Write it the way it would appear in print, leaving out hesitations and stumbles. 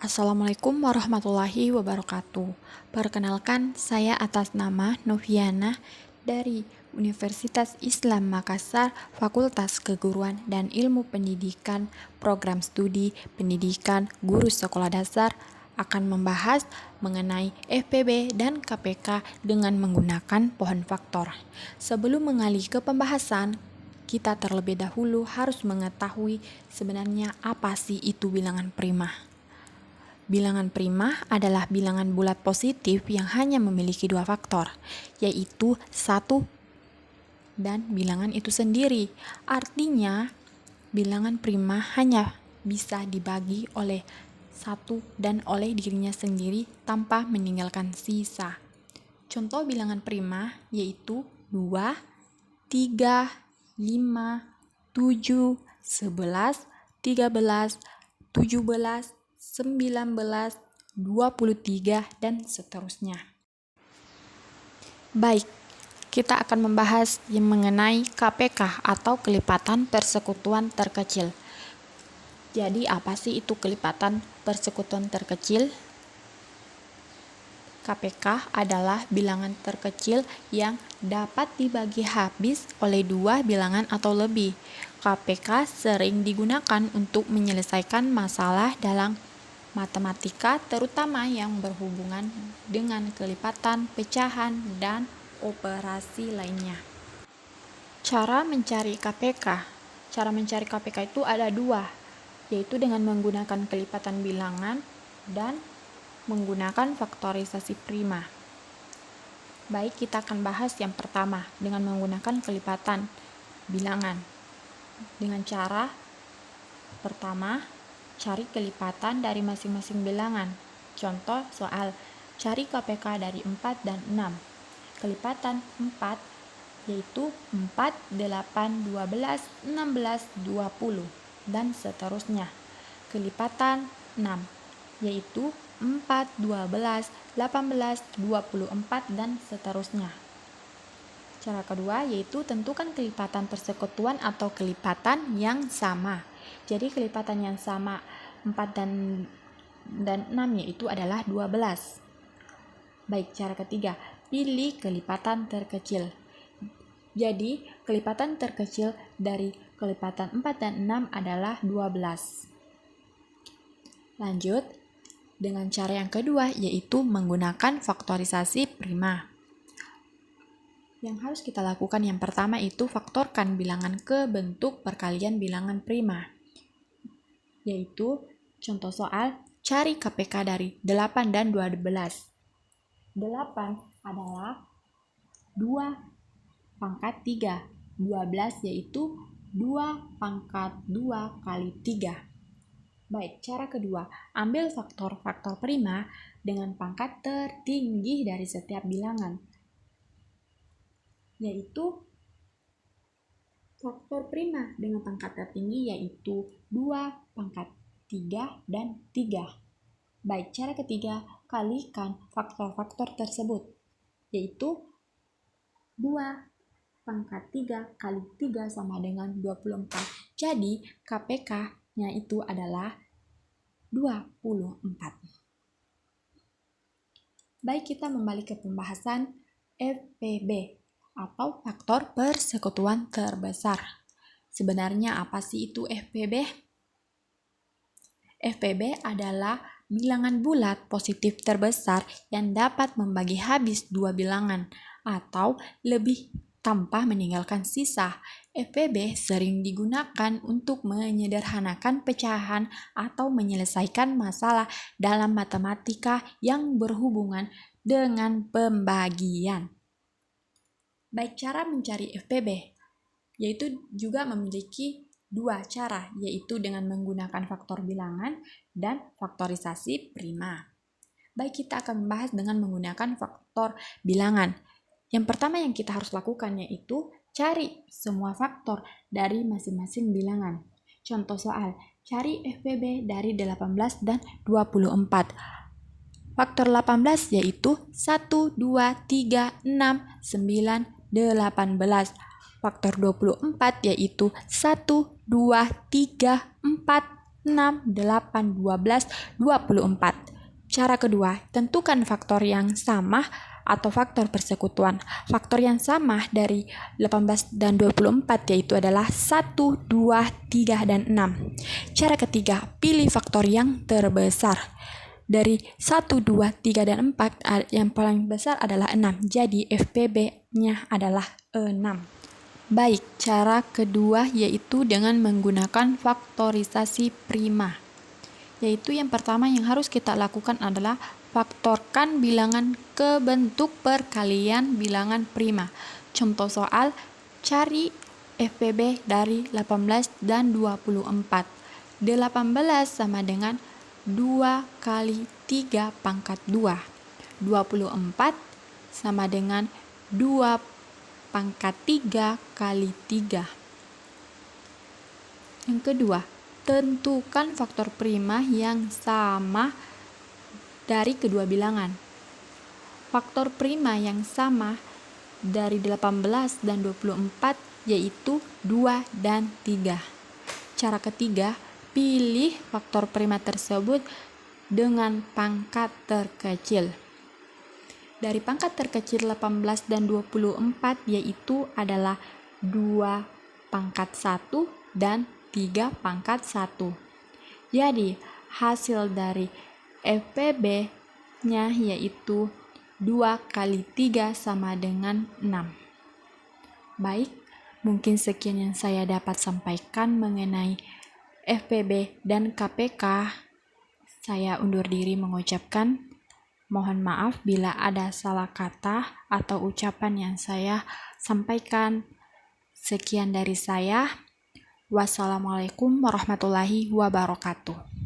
Assalamualaikum warahmatullahi wabarakatuh. Perkenalkan, saya atas nama Noviana dari Universitas Islam Makassar, Fakultas Keguruan dan Ilmu Pendidikan, Program Studi Pendidikan Guru Sekolah Dasar, akan membahas mengenai FPB dan KPK dengan menggunakan pohon faktor. Sebelum mengalih ke pembahasan, kita terlebih dahulu harus mengetahui sebenarnya apa sih itu bilangan prima. Bilangan prima adalah bilangan bulat positif yang hanya memiliki dua faktor, yaitu 1 dan bilangan itu sendiri. Artinya, bilangan prima hanya bisa dibagi oleh 1 dan oleh dirinya sendiri tanpa meninggalkan sisa. Contoh bilangan prima yaitu 2, 3, 5, 7, 11, 13, 17, 19, 23, dan seterusnya. Baik, kita akan membahas yang mengenai KPK atau kelipatan persekutuan terkecil. Jadi apa sih itu kelipatan persekutuan terkecil? KPK adalah bilangan terkecil yang dapat dibagi habis oleh dua bilangan atau lebih. KPK sering digunakan untuk menyelesaikan masalah dalam matematika, terutama yang berhubungan dengan kelipatan, pecahan, dan operasi lainnya. Cara mencari KPK. Cara mencari KPK itu ada dua, yaitu dengan menggunakan kelipatan bilangan dan menggunakan faktorisasi prima. Baik, kita akan bahas yang pertama dengan menggunakan kelipatan bilangan. Dengan cara pertama, cari kelipatan dari masing-masing bilangan. Contoh soal cari KPK dari 4 dan 6. Kelipatan 4 yaitu 4, 8, 12, 16, 20 dan seterusnya. Kelipatan 6 yaitu 4, 12, 18, 24 dan seterusnya. Cara kedua yaitu tentukan kelipatan persekutuan atau kelipatan yang sama. Jadi kelipatan yang sama 4 dan 6 yaitu adalah 12. Baik, cara ketiga, pilih kelipatan terkecil. Jadi kelipatan terkecil dari kelipatan 4 dan 6 adalah 12. Lanjut dengan cara yang kedua yaitu menggunakan faktorisasi prima. Yang harus kita lakukan yang pertama itu faktorkan bilangan ke bentuk perkalian bilangan prima. Yaitu contoh soal cari KPK dari 8 dan 12. 8 adalah 2 pangkat 3. 12 yaitu 2 pangkat 2 kali 3. Baik, cara kedua, ambil faktor-faktor prima dengan pangkat tertinggi dari setiap bilangan. Yaitu faktor prima dengan pangkat tertinggi yaitu 2 pangkat 3 dan 3. Baik, cara ketiga, kalikan faktor-faktor tersebut, yaitu 2 pangkat 3 kali 3 sama dengan 24. Jadi, KPK-nya itu adalah 24. Baik, kita kembali ke pembahasan FPB atau faktor persekutuan terbesar. Sebenarnya apa sih itu FPB? FPB adalah bilangan bulat positif terbesar yang dapat membagi habis dua bilangan atau lebih tanpa meninggalkan sisa. FPB sering digunakan untuk menyederhanakan pecahan atau menyelesaikan masalah dalam matematika yang berhubungan dengan pembagian. Baik, cara mencari FPB yaitu juga memiliki dua cara, yaitu dengan menggunakan faktor bilangan dan faktorisasi prima. Baik, kita akan membahas dengan menggunakan faktor bilangan. Yang pertama yang kita harus lakukan yaitu cari semua faktor dari masing-masing bilangan. Contoh soal, cari FPB dari 18 dan 24. Faktor 18 yaitu 1, 2, 3, 6, 9, 18. Faktor 24 yaitu 1, 2, 3, 4, 6, 8, 12, 24. Cara kedua, tentukan faktor yang sama atau faktor persekutuan. Faktor yang sama dari 18 dan 24 yaitu adalah 1, 2, 3, dan 6. Cara ketiga, pilih faktor yang terbesar. Dari 1, 2, 3, dan 4, yang paling besar adalah 6. Jadi FPB-nya adalah 6. Baik, cara kedua yaitu dengan menggunakan faktorisasi prima. Yaitu yang pertama yang harus kita lakukan adalah faktorkan bilangan ke bentuk perkalian bilangan prima. Contoh soal, cari FPB dari 18 dan 24. 18 sama dengan 2 kali 3 pangkat 2. 24 sama dengan 2 pangkat 3 kali 3. Yang kedua, tentukan faktor prima yang sama dari kedua bilangan. Faktor prima yang sama dari 18 dan 24 yaitu 2 dan 3. Cara ketiga, pilih faktor prima tersebut dengan pangkat terkecil. Dari pangkat terkecil 18 dan 24 yaitu adalah 2 pangkat 1 dan 3 pangkat 1. Jadi hasil dari FPB-nya yaitu 2 kali 3 sama dengan 6. Baik, mungkin sekian yang saya dapat sampaikan mengenai FPB dan KPK. Saya undur diri mengucapkan mohon maaf bila ada salah kata atau ucapan yang saya sampaikan. Sekian dari saya. Wassalamualaikum warahmatullahi wabarakatuh.